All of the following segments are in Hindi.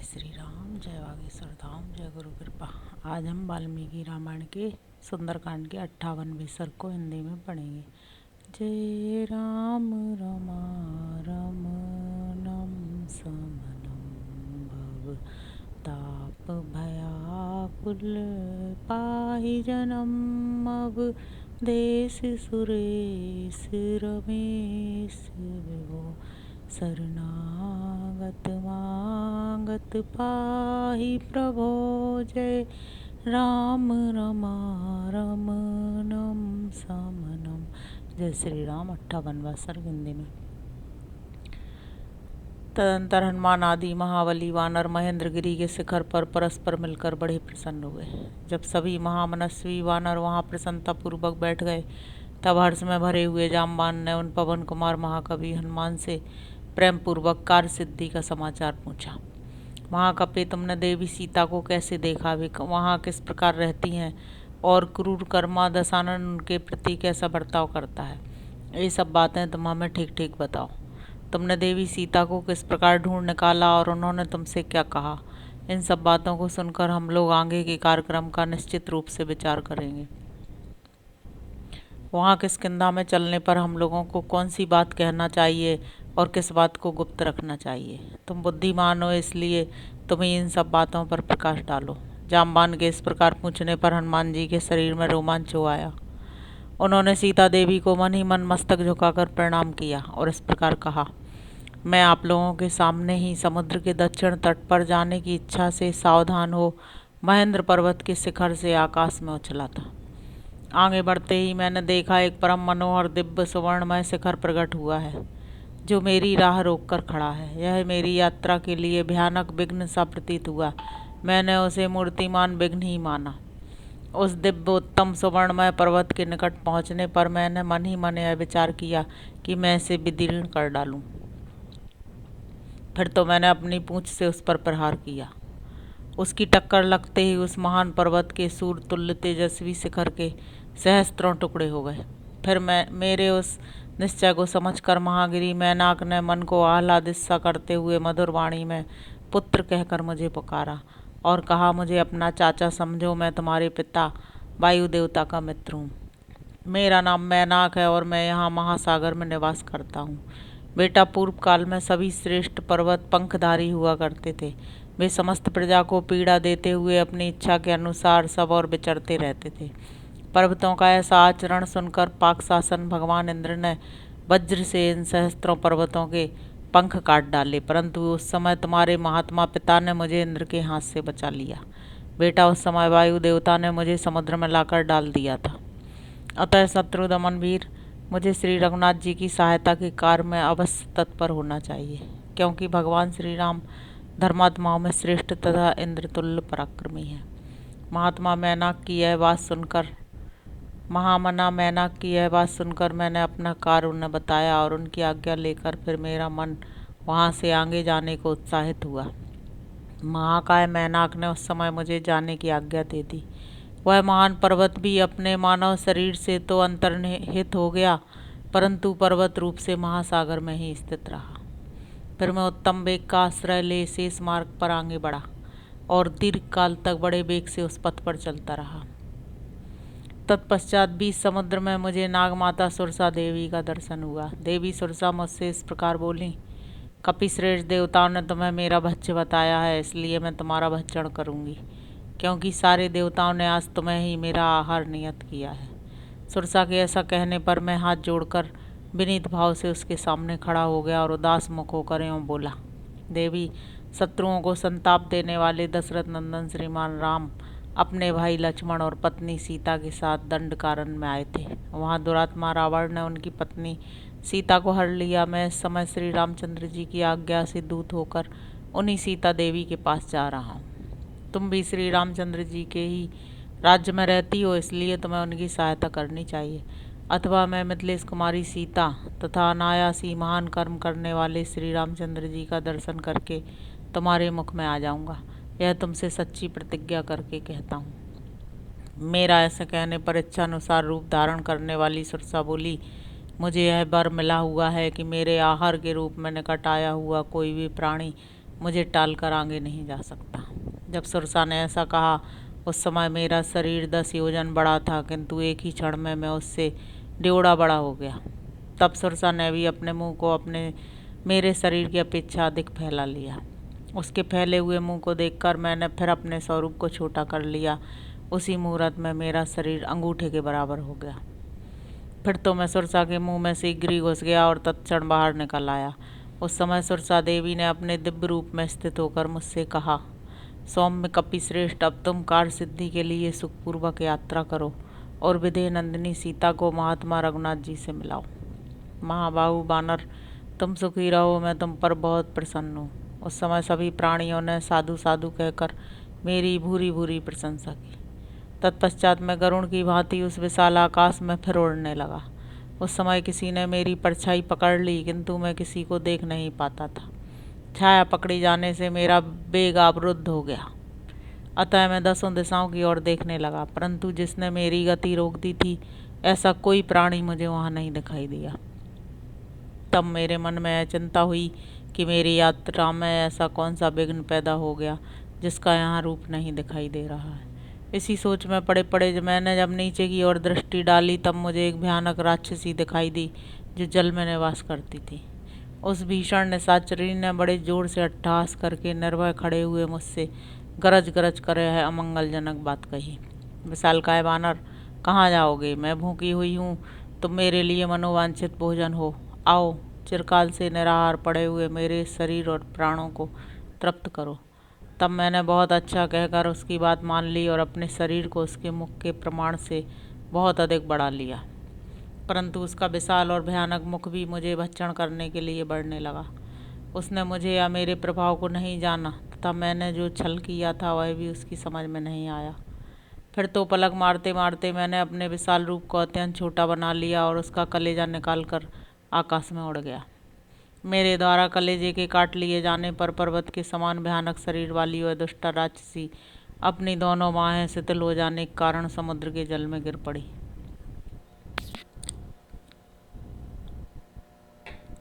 श्री राम। जय बागेश्वर धाम। जय गुरु कृपा। आज हम वाल्मीकि रामायण के सुंदरकांड के 58वें सर्ग को हिंदी में पढ़ेंगे। जय राम रमणम समनम भव ताप भयाकुल पाहि जनम अब देश सुरेश रमेश विभो शरणागत मागत पाहि प्रभो। जय राम रमणम समनम। जय श्री राम। 58वां सर्ग हिंदी में। तदंतर हनुमान आदि महाबली वानर महेंद्र गिरी के शिखर पर परस्पर मिलकर बड़े प्रसन्न हुए। जब सभी महामनस्वी वानर वहां प्रसन्नतापूर्वक बैठ गए, तब हर्ष में भरे हुए जामवान ने उन पवन कुमार महाकवि हनुमान से प्रेम पूर्वक कार्य सिद्धि का समाचार पूछा। महाकपि, तुमने देवी सीता को कैसे देखा? वे वहाँ किस प्रकार रहती हैं और क्रूर कर्मा दशानन उनके प्रति कैसा बर्ताव करता है? ये सब बातें तुम हमें ठीक ठीक बताओ। तुमने देवी सीता को किस प्रकार ढूंढ निकाला और उन्होंने तुमसे क्या कहा? इन सब बातों को सुनकर हम लोग आगे के कार्यक्रम का निश्चित रूप से विचार करेंगे। वहाँ किष्किंधा में चलने पर हम लोगों को कौन सी बात कहना चाहिए और किस बात को गुप्त रखना चाहिए? तुम बुद्धिमान हो, इसलिए तुम ही इन सब बातों पर प्रकाश डालो। जामवान के इस प्रकार पूछने पर हनुमान जी के शरीर में रोमांच हो आया। उन्होंने सीता देवी को मन ही मन मस्तक झुकाकर प्रणाम किया और इस प्रकार कहा, मैं आप लोगों के सामने ही समुद्र के दक्षिण तट पर जाने की इच्छा से सावधान हो महेंद्र पर्वत के शिखर से आकाश में उछला था। आगे बढ़ते ही मैंने देखा एक परम मनोहर दिव्य सुवर्णमय शिखर प्रकट हुआ है, जो मेरी राह रोककर खड़ा है। यह मेरी यात्रा के लिए भयानक विघ्न सा प्रतीत हुआ। मैंने उसे मूर्तिमान विघ्न ही माना। उस दिव्य उत्तम सुवर्णमय पर्वत के निकट पहुंचने पर मैंने मन ही मन यह विचार किया कि मैं इसे विदीर्ण कर डालूं। फिर तो मैंने अपनी पूंछ से उस पर प्रहार किया। उसकी टक्कर लगते ही उस महान पर्वत के सूर्य तुल्य तेजस्वी शिखर के सहस्त्रों टुकड़े हो गए। फिर मेरे उस निश्चय को समझकर महागिरी मैनाक ने मन को आह्लादित सा करते हुए मधुर वाणी में पुत्र कहकर मुझे पुकारा और कहा, मुझे अपना चाचा समझो, मैं तुम्हारे पिता वायु देवता का मित्र हूँ। मेरा नाम मैनाक है और मैं यहाँ महासागर में निवास करता हूँ। बेटा, पूर्व काल में सभी श्रेष्ठ पर्वत पंखधारी हुआ करते थे। वे समस्त प्रजा को पीड़ा देते हुए अपनी इच्छा के अनुसार सब और विचरते रहते थे। पर्वतों का ऐसा आचरण सुनकर पाक शासन भगवान इंद्र ने वज्र से इन सहस्त्रों पर्वतों के पंख काट डाले, परंतु उस समय तुम्हारे महात्मा पिता ने मुझे इंद्र के हाथ से बचा लिया। बेटा, उस समय वायु देवता ने मुझे समुद्र में लाकर डाल दिया था। अतः शत्रु दमन वीर, मुझे श्री रघुनाथ जी की सहायता के कार्य में अवश्य तत्पर होना चाहिए, क्योंकि भगवान श्री राम धर्मात्माओं में श्रेष्ठ तथा इंद्रतुल्य पराक्रमी है। महामना मैनाक की यह बात सुनकर मैंने अपना कार्य उन्हें बताया और उनकी आज्ञा लेकर फिर मेरा मन वहां से आगे जाने को उत्साहित हुआ। महाकाय मैनाक ने उस समय मुझे जाने की आज्ञा दे दी। वह महान पर्वत भी अपने मानव शरीर से तो अंतर्निहित हो गया, परंतु पर्वत रूप से महासागर में ही स्थित रहा। फिर मैं उत्तम वेग का आश्रय ले शेष मार्ग पर आगे बढ़ा और दीर्घ काल तक बड़े वेग से उस पथ पर चलता रहा। तत्पश्चात 20 समुद्र में मुझे नागमाता सुरसा देवी का दर्शन हुआ। देवी सुरसा मुझसे इस प्रकार बोली, कपिश्रेष्ठ देवताओं ने तुम्हें मेरा भक्ष्य बताया है, इसलिए मैं तुम्हारा भक्षण करूंगी, क्योंकि सारे देवताओं ने आज तुम्हें ही मेरा आहार नियत किया है। सुरसा के ऐसा कहने पर मैं हाथ जोड़कर विनीत भाव से उसके सामने खड़ा हो गया और उदास मुख होकर यूं बोला, देवी, शत्रुओं को संताप देने वाले दशरथ नंदन श्रीमान राम अपने भाई लक्ष्मण और पत्नी सीता के साथ दंडकारण्य में आए थे। वहां दुरात्मा रावण ने उनकी पत्नी सीता को हर लिया। मैं इस समय श्री रामचंद्र जी की आज्ञा से दूत होकर उन्हीं सीता देवी के पास जा रहा हूँ। तुम भी श्री रामचंद्र जी के ही राज्य में रहती हो, इसलिए तुम्हें उनकी सहायता करनी चाहिए, अथवा मैं मिथिलेश कुमारी सीता तथा अनायास ही महान कर्म करने वाले श्री रामचंद्र जी का दर्शन करके तुम्हारे मुख में आ जाऊंगा। यह तुमसे सच्ची प्रतिज्ञा करके कहता हूँ। मेरा ऐसा कहने पर इच्छानुसार रूप धारण करने वाली सुरसा बोली, मुझे यह वर मिला हुआ है कि मेरे आहार के रूप में निकट आया हुआ कोई भी प्राणी मुझे टाल कर आगे नहीं जा सकता। जब सुरसा ने ऐसा कहा उस समय मेरा शरीर 10 योजन बड़ा था, किंतु एक ही क्षण में मैं उससे डेढ़ा बड़ा हो गया। तब सुरसा ने भी अपने मुंह को अपने मेरे शरीर की अपेक्षा अधिक फैला लिया। उसके फैले हुए मुंह को देखकर मैंने फिर अपने स्वरूप को छोटा कर लिया। उसी मुहूर्त में मेरा शरीर अंगूठे के बराबर हो गया। फिर तो मैं सुरसा के मुंह में शीघ्र ही घुस गया और तत्क्षण बाहर निकल आया। उस समय सुरसा देवी ने अपने दिव्य रूप में स्थित होकर मुझसे कहा, सौम्य कपिश्रेष्ठ, अब तुम कार्य सिद्धि के लिए सुखपूर्वक यात्रा करो और विदेह नंदिनी सीता को महात्मा रघुनाथ जी से मिलाओ। महाबाहु बानर, तुम सुखी रहो, मैं तुम पर बहुत प्रसन्न हूँ। उस समय सभी प्राणियों ने साधु साधु कहकर मेरी भूरी भूरी प्रशंसा की। तत्पश्चात मैं गरुड़ की भांति उस विशाल आकाश में फिर उड़ने लगा। उस समय किसी ने मेरी परछाई पकड़ ली, किंतु मैं किसी को देख नहीं पाता था। छाया पकड़ी जाने से मेरा वेग अवरुद्ध हो गया, अतः मैं 10 दिशाओं की ओर देखने लगा, परंतु जिसने मेरी गति रोक दी थी ऐसा कोई प्राणी मुझे वहां नहीं दिखाई दिया। तब मेरे मन में चिंता हुई कि मेरी यात्रा में ऐसा कौन सा विघ्न पैदा हो गया जिसका यहाँ रूप नहीं दिखाई दे रहा है। इसी सोच में पड़े पड़े जब नीचे की ओर दृष्टि डाली, तब मुझे एक भयानक राक्षसी दिखाई दी जो जल में निवास करती थी। उस भीषण निशाचरी ने बड़े जोर से अट्टहास करके निर्भय खड़े हुए मुझसे गरज गरज कर यह अमंगलजनक बात कही, विशालकाय बानर, कहाँ जाओगे? मैं भूखी हुई हूँ, तुम मेरे लिए मनोवांछित भोजन हो। आओ, चिरकाल से निराहार पड़े हुए मेरे शरीर और प्राणों को तृप्त करो। तब मैंने बहुत अच्छा कहकर उसकी बात मान ली और अपने शरीर को उसके मुख के प्रमाण से बहुत अधिक बढ़ा लिया, परंतु उसका विशाल और भयानक मुख भी मुझे भक्षण करने के लिए बढ़ने लगा। उसने मुझे या मेरे प्रभाव को नहीं जाना तथा मैंने जो छल किया था वह भी उसकी समझ में नहीं आया। फिर तो पलक मारते मारते मैंने अपने विशाल रूप को अत्यंत छोटा बना लिया और उसका कलेजा निकालकर आकाश में उड़ गया। मेरे द्वारा कलेजे के काट लिए जाने पर पर्वत के समान भयानक शरीर वाली वह दुष्ट राक्षसी अपनी दोनों बाहें शिथिल हो जाने के कारण समुद्र के जल में गिर पड़ी।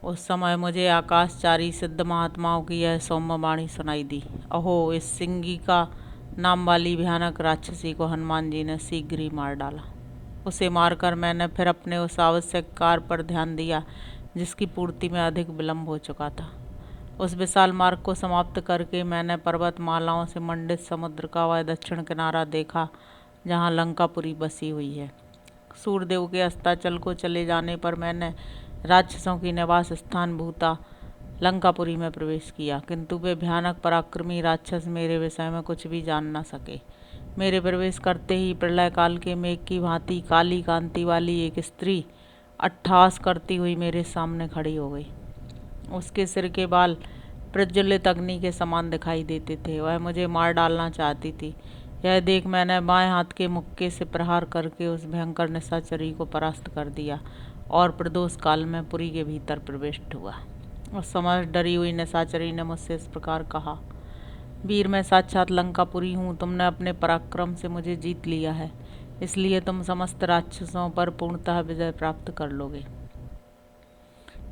उस समय मुझे आकाशचारी सिद्ध महात्माओं की यह सौम्य वाणी सुनाई दी, अहो, इस सिंगिका नाम वाली भयानक राक्षसी को हनुमान जी ने शीघ्र ही मार डाला। उसे मारकर मैंने फिर अपने उस आवश्यक कार्य पर ध्यान दिया जिसकी पूर्ति में अधिक विलंब हो चुका था। उस विशाल मार्ग को समाप्त करके मैंने पर्वतमालाओं से मंडित समुद्र का वह दक्षिण किनारा देखा जहाँ लंकापुरी बसी हुई है। सूर्यदेव के अस्ताचल को चले जाने पर मैंने राक्षसों की निवास स्थान भूता लंकापुरी में प्रवेश किया, किंतु वे भयानक पराक्रमी राक्षस मेरे विषय में कुछ भी जान न सके। मेरे प्रवेश करते ही प्रलय काल के मेघ की भांति काली कांति वाली एक स्त्री अट्टहास करती हुई मेरे सामने खड़ी हो गई। उसके सिर के बाल प्रज्वलित अग्नि के समान दिखाई देते थे। वह मुझे मार डालना चाहती थी। यह देख मैंने बाएं हाथ के मुक्के से प्रहार करके उस भयंकर निशाचरी को परास्त कर दिया और प्रदोष काल में पुरी के भीतर प्रविष्ट हुआ। उस समय डरी हुई निशाचरी ने मुझसे इस प्रकार कहा, वीर, मैं साक्षात लंकापुरी हूँ। तुमने अपने पराक्रम से मुझे जीत लिया है, इसलिए तुम समस्त राक्षसों पर पूर्णतः विजय प्राप्त कर लोगे।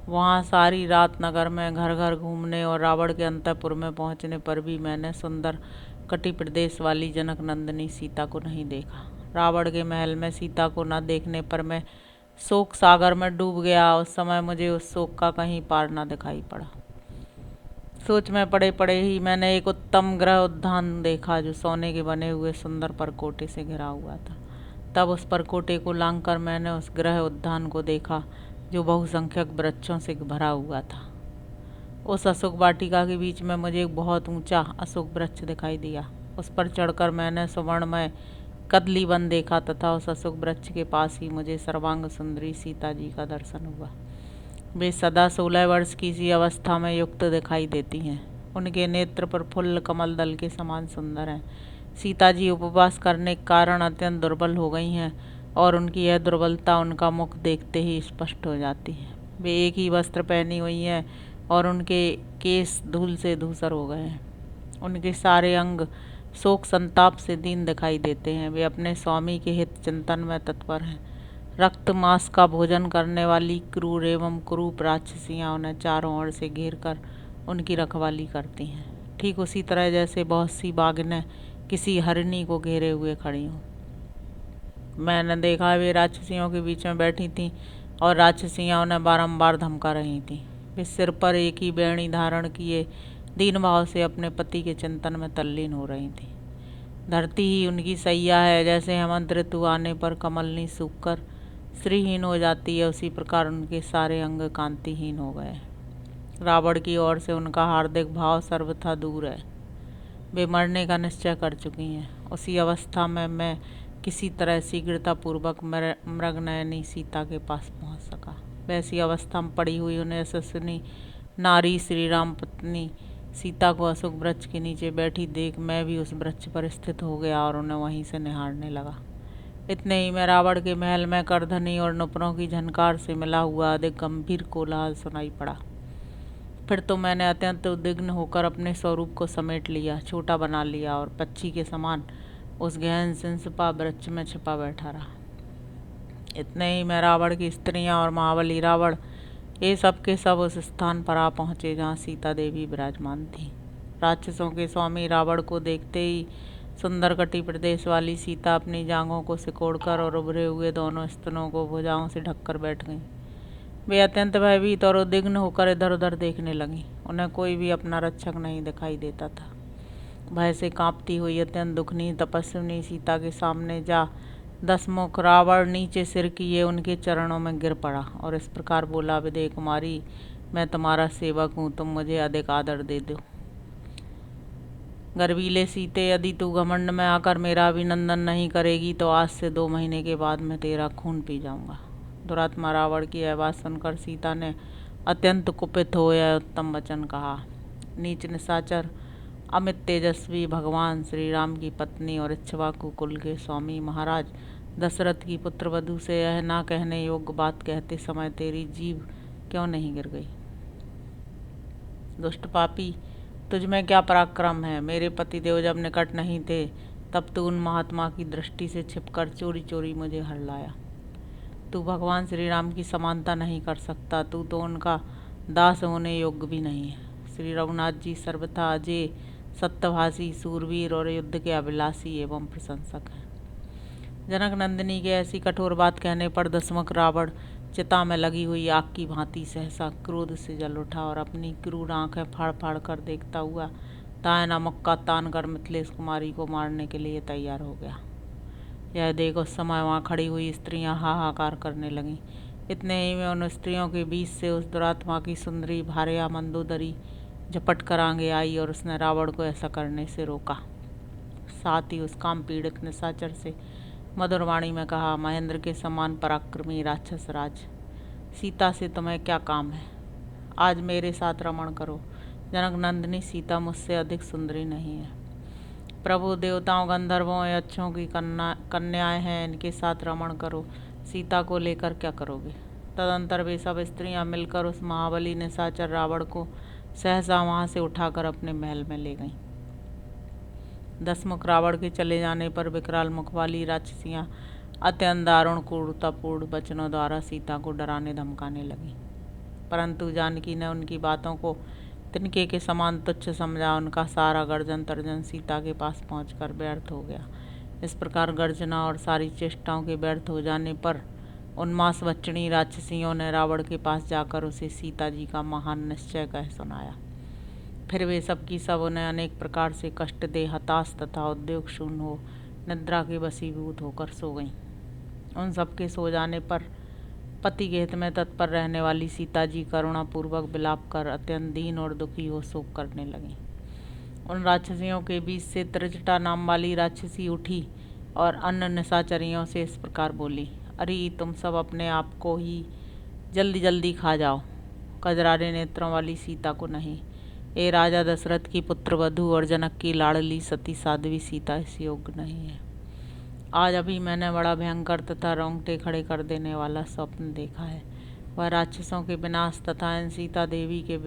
वहाँ सारी रात नगर में घर घर घूमने और रावण के अंतःपुर में पहुँचने पर भी मैंने सुंदर कटि प्रदेश वाली जनक नंदिनी सीता को नहीं देखा। रावण के महल में सीता को न देखने पर मैं शोक सागर में डूब गया। उस समय मुझे उस शोक का कहीं पार न दिखाई पड़ा। सोच में पड़े पड़े ही मैंने एक उत्तम गृह उद्यान देखा जो सोने के बने हुए सुंदर परकोटे से घिरा हुआ था। तब उस परकोटे को लांघकर मैंने उस गृह उद्यान को देखा जो बहुसंख्यक वृक्षों से भरा हुआ था। उस अशोक वाटिका के बीच में मुझे एक बहुत ऊंचा अशोक वृक्ष दिखाई दिया। उस पर चढ़कर मैंने सुवर्णमय कदली वन देखा तथा उस अशोक वृक्ष के पास ही मुझे सर्वांग सुंदरी सीता जी का दर्शन हुआ। वे सदा 16 वर्ष की सी अवस्था में युक्त दिखाई देती हैं। उनके नेत्र पर फुल्ल कमल दल के समान सुंदर हैं। सीता जी उपवास करने के कारण अत्यंत दुर्बल हो गई हैं और उनकी यह दुर्बलता उनका मुख देखते ही स्पष्ट हो जाती है। वे एक ही वस्त्र पहनी हुई हैं और उनके केस धूल से धूसर हो गए हैं। उनके सारे अंग शोक संताप से दीन दिखाई देते हैं। वे अपने स्वामी के हित चिंतन में तत्पर हैं। रक्त मांस का भोजन करने वाली क्रूर एवं कुरूप राक्षसियाँ उन्हें चारों ओर से घेर कर उनकी रखवाली करती हैं। ठीक उसी तरह जैसे बहुत सी बाघिनें किसी हरिणी को घेरे हुए खड़ी हों। मैंने देखा वे राक्षसियों के बीच में बैठी थीं और राक्षसियाँ उन्हें बारंबार धमका रही थीं। वे सिर पर एक ही बेणी धारण किए दीन भाव से अपने पति के चिंतन में तल्लीन हो रही थीं। धरती ही उनकी सैया है। जैसे हेमंत ऋतु आने पर कमलनी सूखकर श्रीहीन हो जाती है, उसी प्रकार उनके सारे अंग कांतिहीन हो गए। रावण की ओर से उनका हार्दिक भाव सर्वथा दूर है। वे मरने का निश्चय कर चुकी हैं। उसी अवस्था में मैं किसी तरह शीघ्रतापूर्वक मृगनयनी सीता के पास पहुंच सका। वैसी अवस्था में पड़ी हुई उन्हें यशस्विनी नारी श्री राम पत्नी सीता को अशोक वृक्ष के नीचे बैठी देख मैं भी उस वृक्ष पर स्थित हो गया और उन्हें वहीं से निहारने लगा। इतने ही में रावण के महल में करधनी और नुपुरों की झनकार से मिला हुआ अधिक गंभीर कोलाहल सुनाई पड़ा। फिर तो मैंने अत्यंत उद्विग्न होकर अपने स्वरूप को समेट लिया, छोटा बना लिया और पक्षी के समान उस गहन सिंसपा वृक्ष में छिपा बैठा रहा। इतने ही में रावण की स्त्रियां और महाबली रावण ये सब के सब उस स्थान पर आ पहुंचे जहां सीता देवी विराजमान थी। राक्षसों के स्वामी रावण को देखते ही सुंदर कटी प्रदेश वाली सीता अपनी जांघों को सिकोड़कर और उभरे हुए दोनों स्तनों को भुजाओं से ढककर बैठ गईं। वे अत्यंत भयभीत और उद्विग्न होकर इधर उधर देखने लगीं। उन्हें कोई भी अपना रक्षक नहीं दिखाई देता था। भय से कांपती हुई अत्यंत दुखनी तपस्विनी सीता के सामने जा दसमुख रावण नीचे सिर किए उनके चरणों में गिर पड़ा और इस प्रकार बोला, विदेह कुमारी, मैं तुम्हारा सेवक हूँ, तुम मुझे अधिक आदर दे दो। गर्वीले सीते, यदि तू घमंड में आकर मेरा अभिनंदन नहीं करेगी तो आज से 2 महीने के बाद मैं तेरा खून पी जाऊंगा। दुरात्मा रावण की यह बात सुनकर सीता ने अत्यंत कुपित हो यह उत्तम वचन कहा। नीच निशाचर, अमित तेजस्वी भगवान श्री राम की पत्नी और इक्ष्वाकु कुल के स्वामी महाराज दशरथ की पुत्रवधू से यह ना कहने योग्य बात कहते समय तेरी जीभ क्यों नहीं गिर गई? दुष्ट पापी, तुझ में क्या पराक्रम है? मेरे पतिदेव जब निकट नहीं थे तब तू उन महात्मा की दृष्टि से छिपकर चोरी चोरी मुझे हर लाया। तू भगवान श्री राम की समानता नहीं कर सकता, तू तो उनका दास होने योग्य भी नहीं है। श्री रघुनाथ जी सर्वथा अजय, सत्यभाषी, सूरवीर और युद्ध के अभिलाषी एवं प्रशंसक हैं। जनक नंदिनी के ऐसी कठोर बात कहने पर दसमुख रावण चिता में लगी हुई आग की भांति सहसा क्रोध से जल उठा और अपनी क्रूर आंखें फाड़ फाड़ कर देखता हुआ दाहिना मुक्का तान कर मिथिलेश कुमारी को मारने के लिए तैयार हो गया। यह देख उस समय वहाँ खड़ी हुई स्त्रियां हाहाकार करने लगीं। इतने ही में उन स्त्रियों के बीच से उस दुरात्मा की सुंदरी भार्या मंदोदरी झपट कर आगे आई और उसने रावण को ऐसा करने से रोका। साथ ही उस काम पीड़ित निशाचर से मधुर वाणी में कहा, महेंद्र के समान पराक्रमी राक्षस राज, सीता से तुम्हें क्या काम है? आज मेरे साथ रमण करो। जनक नंदिनी सीता मुझसे अधिक सुंदरी नहीं है। प्रभु, देवताओं, गंधर्वों, यक्षों की कन्याएं हैं, इनके साथ रमण करो। सीता को लेकर क्या करोगे? तदंतर वे सब स्त्रियां मिलकर उस महाबली निशाचर रावण को सहसा वहां से उठाकर अपने महल में ले गईं। दसमुख रावण के चले जाने पर विकराल मुख वाली राक्षसियां अत्यंत दारुण क्रूरतापूर्ण वचनों द्वारा सीता को डराने धमकाने लगी, परंतु जानकी ने उनकी बातों को तिनके के समान तुच्छ समझा। उनका सारा गर्जन तर्जन सीता के पास पहुंचकर व्यर्थ हो गया। इस प्रकार गर्जना और सारी चेष्टाओं के व्यर्थ हो जाने पर उन्मास वचनी राक्षसियों ने रावण के पास जाकर उसे सीता जी का महान निश्चय कह सुनाया। फिर वे सब की सब उन्हें अनेक प्रकार से कष्ट दे हताश तथा उद्योग शून्य हो निद्रा के वशीभूत होकर सो गईं। उन सबके सो जाने पर पति के हित में तत्पर रहने वाली सीता जी करुणापूर्वक विलाप कर अत्यंत दीन और दुखी हो शोक करने लगीं। उन राक्षसियों के बीच से त्रिजटा नाम वाली राक्षसी उठी और अन्य निशाचरियों से इस प्रकार बोली, अरे तुम सब अपने आप को ही जल्दी जल्दी खा जाओ, कजरारे नेत्रों वाली सीता को नहीं। ए राजा दशरथ की पुत्रवधू और जनक की लाडली सती साध्वी सीता इस योग्य नहीं है। आज अभी मैंने बड़ा भयंकर तथा रोंगटे खड़े कर देने वाला स्वप्न देखा है। वह राक्षसों के विनाश तथा इन सीता देवी के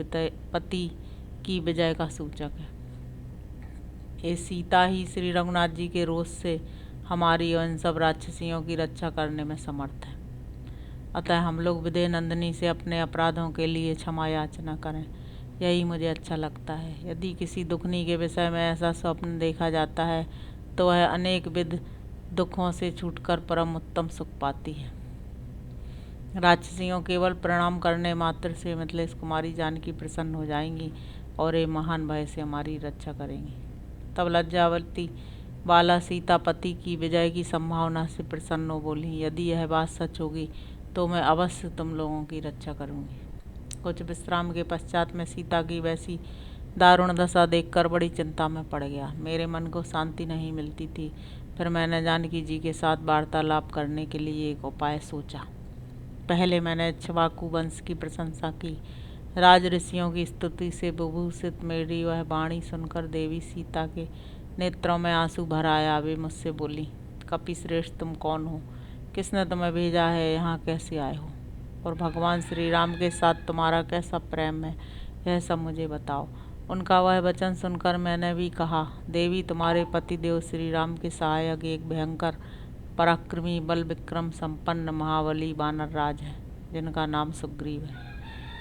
पति की विजय का सूचक है। ये सीता ही श्री रघुनाथ जी के रोष से हमारी और इन सब राक्षसियों की रक्षा करने में समर्थ है। अतः हम लोग विदेह नंदिनी से अपने अपराधों के लिए क्षमा याचना करें। यही मुझे अच्छा लगता है। यदि किसी दुखनी के विषय में ऐसा स्वप्न देखा जाता है तो वह अनेक विध दुखों से छूटकर परम उत्तम सुख पाती है। राक्षसियों केवल प्रणाम करने मात्र से मिथिलेश कुमारी जानकी प्रसन्न हो जाएंगी और ये महान भय से हमारी रक्षा करेंगी। तब लज्जावती बाला सीता पति की विजय की संभावना से प्रसन्न हो बोली, यदि यह बात सच होगी तो मैं अवश्य तुम लोगों की रक्षा करूंगी। कुछ विश्राम के पश्चात मैं सीता की वैसी दारुण दशा देखकर बड़ी चिंता में पड़ गया। मेरे मन को शांति नहीं मिलती थी। फिर मैंने जानकी जी के साथ वार्तालाप करने के लिए एक उपाय सोचा। पहले मैंने इक्ष्वाकु वंश की प्रशंसा की। राज ऋषियों की स्तुति से विभूषित मेरी वह वाणी सुनकर देवी सीता के नेत्रों में आंसू भर आया। वे मुझसे बोली, कपिश्रेष्ठ तुम कौन हो? किसने तुम्हें भेजा है? यहाँ कैसे आए हो? और भगवान श्री राम के साथ तुम्हारा कैसा प्रेम है, यह सब मुझे बताओ। उनका वह वचन सुनकर मैंने भी कहा, देवी तुम्हारे पतिदेव श्री राम के सहायक एक भयंकर पराक्रमी बल विक्रम संपन्न महाबली वानर राज है, जिनका नाम सुग्रीव है।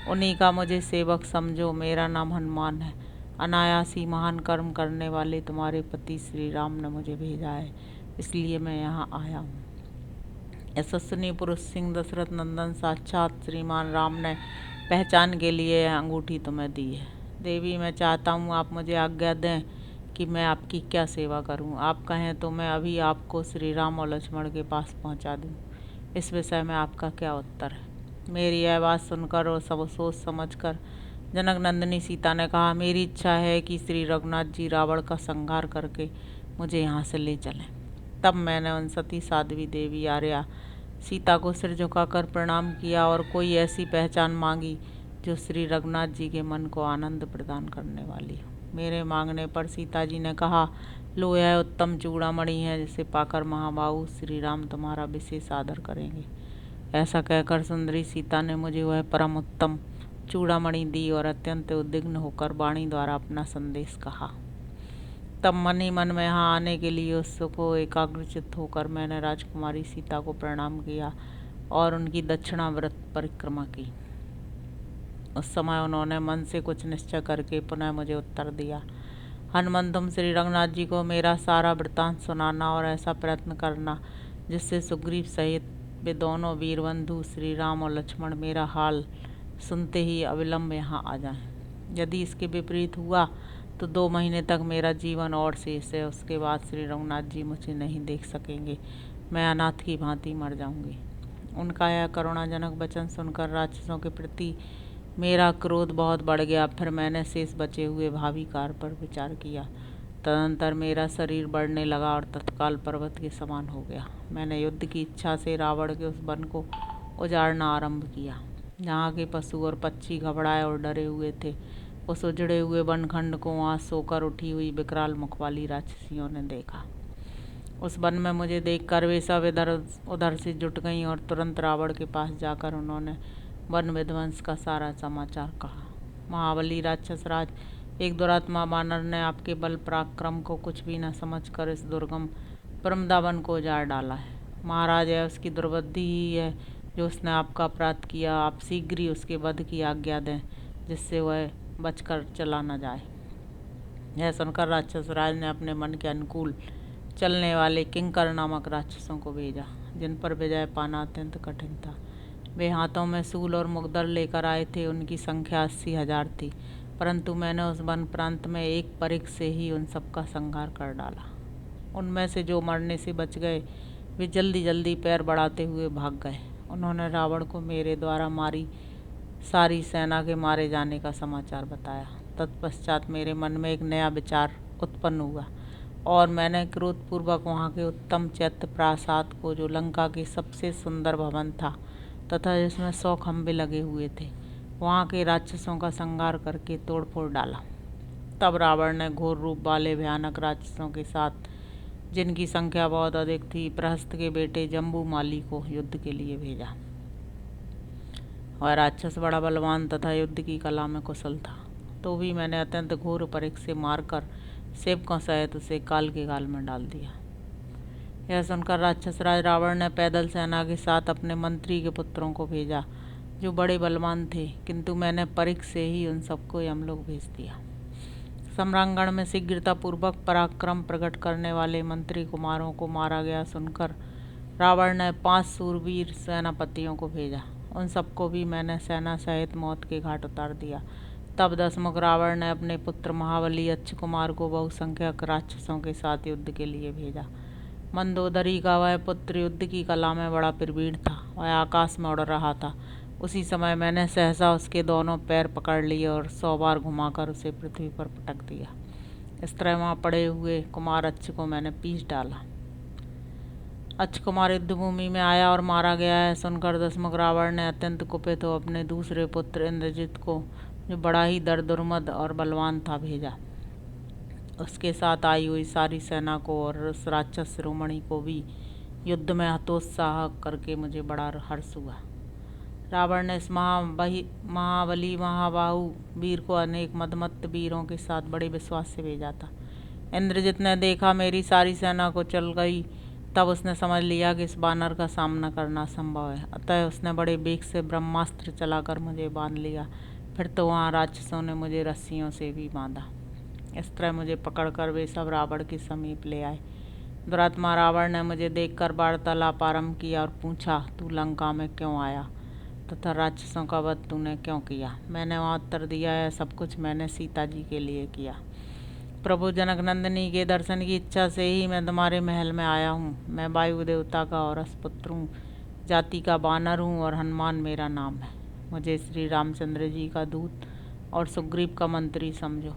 उन्हीं का मुझे सेवक समझो। मेरा नाम हनुमान है। अनायासी महान कर्म करने वाले तुम्हारे पति श्री राम ने मुझे भेजा है, इसलिए मैं यहाँ आया हूँ। यशस्वी पुरुष सिंह दशरथ नंदन साक्षात श्रीमान राम ने पहचान के लिए यह अंगूठी तुम्हें दी है। देवी मैं चाहता हूँ आप मुझे आज्ञा दें कि मैं आपकी क्या सेवा करूं। आप कहें तो मैं अभी आपको श्री राम और लक्ष्मण के पास पहुंचा दूं। इस विषय में आपका क्या उत्तर है? मेरी यह बात सुनकर और सब सोच समझकर जनक नंदिनी सीता ने कहा, मेरी इच्छा है कि श्री रघुनाथ जी रावण का संहार करके मुझे यहाँ से ले चलें। तब मैंने उन सती साध्वी देवी आर्या सीता को सिर झुकाकर प्रणाम किया और कोई ऐसी पहचान मांगी जो श्री रघुनाथ जी के मन को आनंद प्रदान करने वाली हो। मेरे मांगने पर सीता जी ने कहा, लो यह उत्तम चूड़ामणि है, जिसे पाकर महाबाहु श्री राम तुम्हारा विशेष आदर करेंगे। ऐसा कहकर सुंदरी सीता ने मुझे वह परम उत्तम चूड़ामणि दी और अत्यंत उद्विग्न होकर वाणी द्वारा अपना संदेश कहा। तब मन ही मन में यहाँ आने के लिए उसको एकाग्रचित्त होकर मैंने राजकुमारी सीता को प्रणाम किया और उनकी दक्षिणाव्रत परिक्रमा की। उस समय उन्होंने मन से कुछ निश्चय करके पुनः मुझे उत्तर दिया, हनुमान तुम श्री रघुनाथ जी को मेरा सारा वृत्तांत सुनाना और ऐसा प्रयत्न करना जिससे सुग्रीव सहित वे दोनों वीर बंधु श्री राम और लक्ष्मण मेरा हाल सुनते ही अविलंब यहाँ आ जाएं। यदि इसके विपरीत हुआ तो 2 महीने तक मेरा जीवन और शेष है। उसके बाद श्री रघुनाथ जी मुझे नहीं देख सकेंगे, मैं अनाथ की भांति मर जाऊंगी। उनका यह करुणाजनक वचन सुनकर राक्षसों के प्रति मेरा क्रोध बहुत बढ़ गया। फिर मैंने शेष बचे हुए भावी कार्य पर विचार किया। तदंतर मेरा शरीर बढ़ने लगा और तत्काल पर्वत के समान हो गया। मैंने युद्ध की इच्छा से रावण के उस वन को उजाड़ना आरंभ किया जहाँ के पशु और पक्षी घबराए और डरे हुए थे। उस उजड़े हुए वनखंड को वहाँ सोकर उठी हुई विकराल मुख वाली राक्षसियों ने देखा। उस वन में मुझे देखकर वे सब इधर उधर से जुट गईं और तुरंत रावण के पास जाकर उन्होंने वन विध्वंस का सारा समाचार कहा। महाबली राक्षस राज, एक दुरात्मा वानर ने आपके बल पराक्रम को कुछ भी न समझकर इस दुर्गम परमदावन को उजाड़ डाला है। महाराज, यह उसकी दुर्बुद्धि ही है जो उसने आपका अपराध किया। आप शीघ्र ही उसके वध की आज्ञा दें, जिससे वह बचकर चला न जाए। यह सुनकर राक्षस राज ने अपने मन के अनुकूल चलने वाले किंकर नामक राक्षसों को भेजा, जिन पर विजय पाना अत्यंत कठिन था। वे हाथों में सूल और मुगदर लेकर आए थे। उनकी संख्या 80,000 थी, परंतु मैंने उस वन प्रांत में एक परिघ से ही उन सबका संहार कर डाला। उनमें से जो मरने से बच गए वे जल्दी जल्दी पैर बढ़ाते हुए भाग गए। उन्होंने रावण को मेरे द्वारा मारी सारी सेना के मारे जाने का समाचार बताया। तत्पश्चात मेरे मन में एक नया विचार उत्पन्न हुआ और मैंने क्रोधपूर्वक वहाँ के उत्तम चैत्य प्रासाद को, जो लंका के सबसे सुंदर भवन था तथा जिसमें 100 खंभे लगे हुए थे, वहाँ के राक्षसों का संहार करके तोड़फोड़ डाला। तब रावण ने घोर रूप वाले भयानक राक्षसों के साथ, जिनकी संख्या बहुत अधिक थी, प्रहस्त के बेटे जम्बूमाली को युद्ध के लिए भेजा। वह राक्षस बड़ा बलवान तथा युद्ध की कला में कुशल था, तो भी मैंने अत्यंत घोर परिघ से मारकर सेवकों सहित उसे काल के गाल में डाल दिया। यह सुनकर राक्षस राज रावण ने पैदल सेना के साथ अपने मंत्री के पुत्रों को भेजा जो बड़े बलवान थे, किंतु मैंने परिख से ही उन सबको यमलोक भेज दिया। सम्रांगण में शीघ्रतापूर्वक पराक्रम प्रकट करने वाले मंत्री कुमारों को मारा गया सुनकर रावण ने 5 सूरवीर सेनापतियों को भेजा। उन सबको भी मैंने सेना सहित मौत के घाट उतार दिया। तब दशमुख रावण ने अपने पुत्र महाबली अच्छ कुमार को बहुसंख्यक राक्षसों के साथ युद्ध के लिए भेजा। मंदोदरी का वह पुत्र युद्ध की कला में बड़ा प्रवीण था। वह आकाश में उड़ रहा था। उसी समय मैंने सहसा उसके दोनों पैर पकड़ लिए और 100 बार घुमाकर उसे पृथ्वी पर पटक दिया। इस तरह वहाँ पड़े हुए कुमार अच्छ को मैंने पीस डाला। अच्छ कुमार युद्धभूमि में आया और मारा गया है सुनकर दशमुख रावण ने अत्यंत कुपित हो अपने दूसरे पुत्र इंद्रजित को, जो बड़ा ही दुर्मद और बलवान था, भेजा। उसके साथ आई हुई सारी सेना को और उस राक्षस शिरोमणि को भी युद्ध में हतोत्साह करके मुझे बड़ा हर्ष हुआ। रावण ने इस महाबली महाबाहु वीर को अनेक मदमत्त वीरों के साथ बड़े विश्वास से भेजा था। इंद्रजित ने देखा मेरी सारी सेना को चल गई, तब उसने समझ लिया कि इस बानर का सामना करना असंभव है। अतः उसने बड़े वेग से ब्रह्मास्त्र चलाकर मुझे बांध लिया। फिर तो वहाँ राक्षसों ने मुझे रस्सियों से भी बांधा। इस तरह मुझे पकड़कर वे सब रावण के समीप ले आए। दुरात्मा रावण ने मुझे देखकर वार्तालाप आरंभ किया और पूछा, तू लंका में क्यों आया तथा राक्षसों का वध तूने क्यों किया? मैंने वहाँ उत्तर दिया, है सब कुछ मैंने सीता जी के लिए किया। प्रभु जनक नंदिनी के दर्शन की इच्छा से ही मैं तुम्हारे महल में आया हूँ। मैं वायु देवता का और पुत्र हूँ, जाति का बानर हूँ और हनुमान मेरा नाम है। मुझे श्री रामचंद्र जी का दूत और सुग्रीव का मंत्री समझो।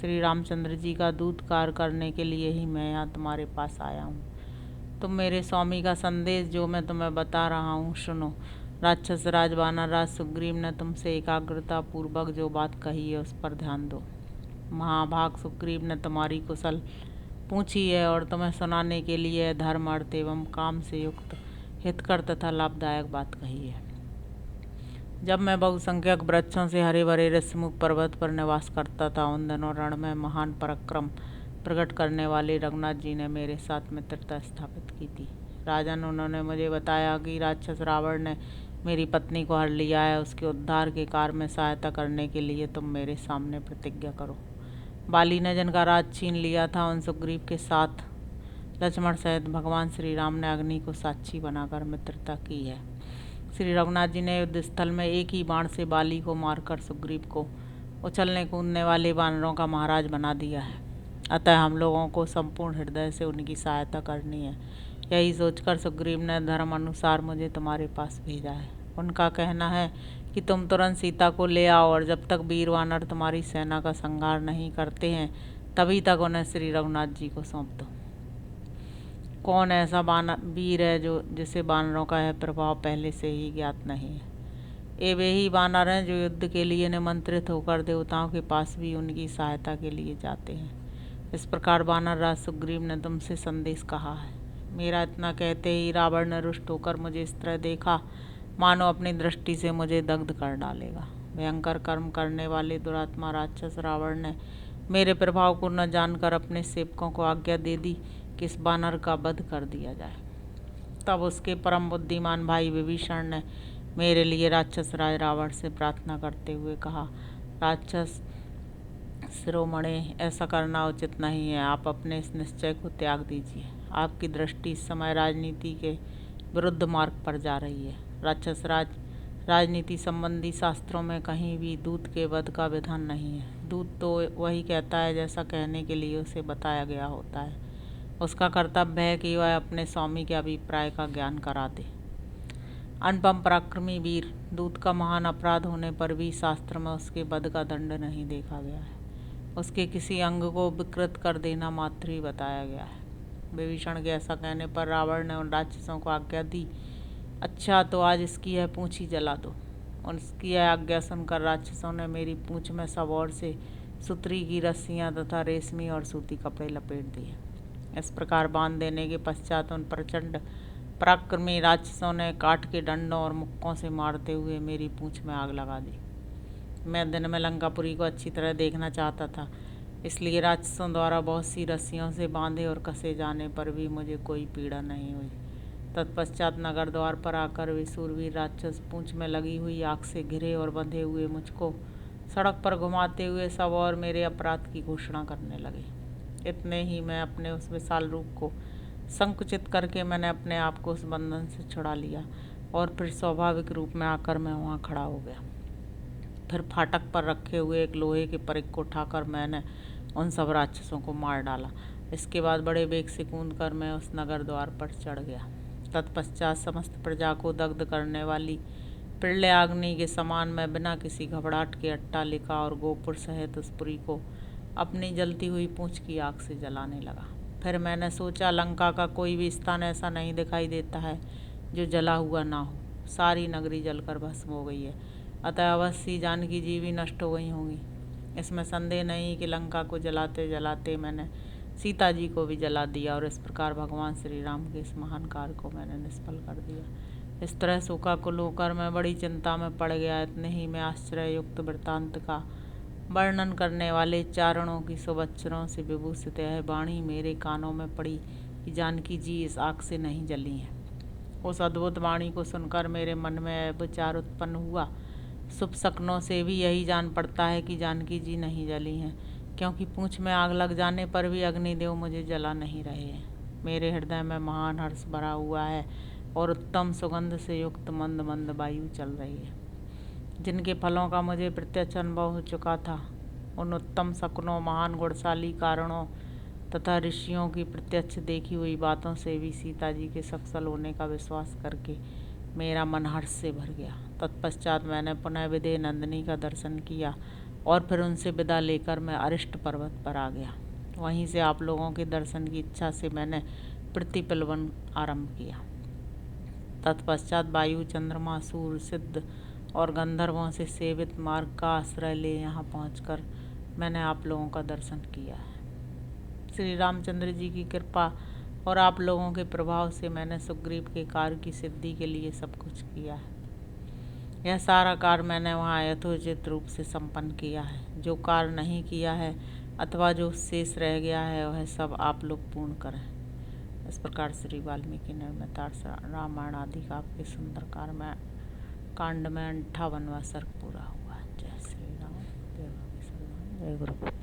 श्री रामचंद्र जी का दूत कार्य करने के लिए ही मैं यहाँ तुम्हारे पास आया हूँ। तुम मेरे स्वामी का संदेश जो मैं तुम्हें बता रहा हूँ सुनो। राक्षस राज वानर राज सुग्रीव ने तुमसे एकाग्रता पूर्वक जो बात कही है उस पर ध्यान दो। महाभाग सुग्रीव ने तुम्हारी कुशल पूछी है और तुम्हें सुनाने के लिए धर्म अर्थ एवं काम से युक्त हितकर तथा लाभदायक बात कही है। जब मैं बहुसंख्यक वृक्षों से हरे भरे ऋषिमुख पर्वत पर निवास करता था, उन दिनों रण में महान पराक्रम प्रकट करने वाले रघुनाथ जी ने मेरे साथ मित्रता स्थापित की थी। राजन, उन्होंने मुझे बताया कि राक्षस रावण ने मेरी पत्नी को हर लिया है। उसके उद्धार के कार्य में सहायता करने के लिए तुम मेरे सामने प्रतिज्ञा करो। बाली ने जिनका राज छीन लिया था, उन सुग्रीव के साथ लक्ष्मण सहित भगवान श्री राम ने अग्नि को साक्षी बनाकर मित्रता की है। श्री रघुनाथ जी ने युद्ध स्थल में एक ही बाण से बाली को मारकर सुग्रीव को उछलने कूदने वाले वानरों का महाराज बना दिया है। अतः हम लोगों को संपूर्ण हृदय से उनकी सहायता करनी है। यही सोचकर सुग्रीव ने धर्म अनुसार मुझे तुम्हारे पास भेजा है। उनका कहना है कि तुम तुरंत सीता को ले आओ और जब तक वीर वानर तुम्हारी सेना का संहार नहीं करते हैं तभी तक उन्हें श्री रघुनाथ जी को सौंप दो। कौन ऐसा वीर है जो जिसे वानरों का यह प्रभाव पहले से ही ज्ञात नहीं है? ये वे ही वानर हैं जो युद्ध के लिए निमंत्रित होकर देवताओं के पास भी उनकी सहायता के लिए जाते हैं। इस प्रकार वानर राज सुग्रीव ने तुमसे संदेश कहा है। मेरा इतना कहते ही रावण ने रुष्ट होकर मुझे इस तरह देखा मानो अपनी दृष्टि से मुझे दग्ध कर डालेगा। भयंकर कर्म करने वाले दुरात्मा राक्षस रावण ने मेरे प्रभाव को न जानकर अपने सेवकों को आज्ञा दे दी कि इस बानर का वध कर दिया जाए। तब उसके परम बुद्धिमान भाई विभीषण ने मेरे लिए राक्षस राज रावण से प्रार्थना करते हुए कहा, राक्षस शिरोमणि, ऐसा करना उचित नहीं है। आप अपने इस निश्चय को त्याग दीजिए। आपकी दृष्टि इस समय राजनीति के विरुद्ध मार्ग पर जा रही है। राक्षस राजनीति संबंधी शास्त्रों में कहीं भी दूत के वध का विधान नहीं है। दूत तो वही कहता है जैसा कहने के लिए उसे बताया गया होता है। उसका कर्तव्य है कि वह अपने स्वामी के अभिप्राय का ज्ञान करा दे। अनुपम पराक्रमी वीर दूत का महान अपराध होने पर भी शास्त्र में उसके वध का दंड नहीं देखा गया है। उसके किसी अंग को विकृत कर देना मात्र ही बताया गया है। विभीषण के ऐसा कहने पर रावण ने उन राक्षसों को आज्ञा दी, अच्छा तो आज इसकी यह पूंछ ही जला दो। उसकी यह आज्ञा सुनकर राक्षसों ने मेरी पूंछ में सब ओर से सुतरी की रस्सियाँ तथा रेशमी और सूती कपड़े लपेट दिए। इस प्रकार बांध देने के पश्चात उन प्रचंड पराक्रमी राक्षसों ने काठ के डंडों और मुक्कों से मारते हुए मेरी पूंछ में आग लगा दी। मैं दिन में लंकापुरी को अच्छी तरह देखना चाहता था, इसलिए राक्षसों द्वारा बहुत सी रस्सियों से बांधे और कसे जाने पर भी मुझे कोई पीड़ा नहीं हुई। तत्पश्चात नगर द्वार पर आकर वे शूरवीर राक्षस पूंछ में लगी हुई आग से घिरे और बंधे हुए मुझको सड़क पर घुमाते हुए सब और मेरे अपराध की घोषणा करने लगे। इतने ही मैं अपने उस विशाल रूप को संकुचित करके मैंने अपने आप को उस बंधन से छुड़ा लिया और फिर स्वाभाविक रूप में आकर मैं वहाँ खड़ा हो गया। फिर फाटक पर रखे हुए एक लोहे के परिघ को उठाकर मैंने उन सब राक्षसों को मार डाला। इसके बाद बड़े वेग से कूदकर मैं उस नगर द्वार पर चढ़ गया। तत्पश्चात समस्त प्रजा को दग्ध करने वाली प्रलय अग्नि के समान मैं बिना किसी घबराहट के अट्टालिका और गोपुर सहित उस पुरी को अपनी जलती हुई पूंछ की आग से जलाने लगा। फिर मैंने सोचा, लंका का कोई भी स्थान ऐसा नहीं दिखाई देता है जो जला हुआ ना हो। सारी नगरी जलकर भस्म हो गई है, अतः अवश्य जानकी जी भी नष्ट हो गई होंगी। इसमें संदेह नहीं कि लंका को जलाते जलाते मैंने सीता जी को भी जला दिया और इस प्रकार भगवान श्री राम के इस महान कार्य को मैंने निष्फल कर दिया। इस तरह शोकाकुल होकर मैं बड़ी चिंता में पड़ गया। इतने ही में आश्चर्य युक्त वृत्तांत का वर्णन करने वाले चारणों की शुभ अक्षरों से विभूषित यह वाणी मेरे कानों में पड़ी कि जानकी जी इस आग से नहीं जली हैं। उस अद्भुत वाणी को सुनकर मेरे मन में विचार उत्पन्न हुआ, शुभ शकुनों से भी यही जान पड़ता है कि जानकी जी नहीं जली हैं, क्योंकि पूंछ में आग लग जाने पर भी अग्निदेव मुझे जला नहीं रहे हैं। मेरे हृदय में महान हर्ष भरा हुआ है और उत्तम सुगंध से युक्त मंद मंद वायु चल रही है, जिनके फलों का मुझे प्रत्यक्ष अनुभव हो चुका था। उन उत्तम शकुनों, महान गुणशाली कारणों तथा ऋषियों की प्रत्यक्ष देखी हुई बातों से भी सीता जी के सफल होने का विश्वास करके मेरा मन हर्ष से भर गया। तत्पश्चात मैंने पुनः विदेह नंदिनी का दर्शन किया और फिर उनसे विदा लेकर मैं अरिष्ट पर्वत पर आ गया। वहीं से आप लोगों के दर्शन की इच्छा से मैंने प्रतिपलवन आरंभ किया। तत्पश्चात वायु, चंद्रमा, सूर्य, सिद्ध और गंधर्वों से सेवित मार्ग का आश्रय ले यहाँ पहुँचकर मैंने आप लोगों का दर्शन किया है। श्री रामचंद्र जी की कृपा और आप लोगों के प्रभाव से मैंने सुग्रीव के कार्य की सिद्धि के लिए सब कुछ किया है। यह सारा कार्य मैंने वहाँ यथोचित रूप से संपन्न किया है। जो कार्य नहीं किया है अथवा जो शेष रह गया है वह सब आप लोग पूर्ण करें। इस प्रकार श्री वाल्मीकि निर्मित रामायण आदि काव्य के सुंदर कांड में 58वां सर्ग पूरा हुआ। जय श्री राम, जय गुरु।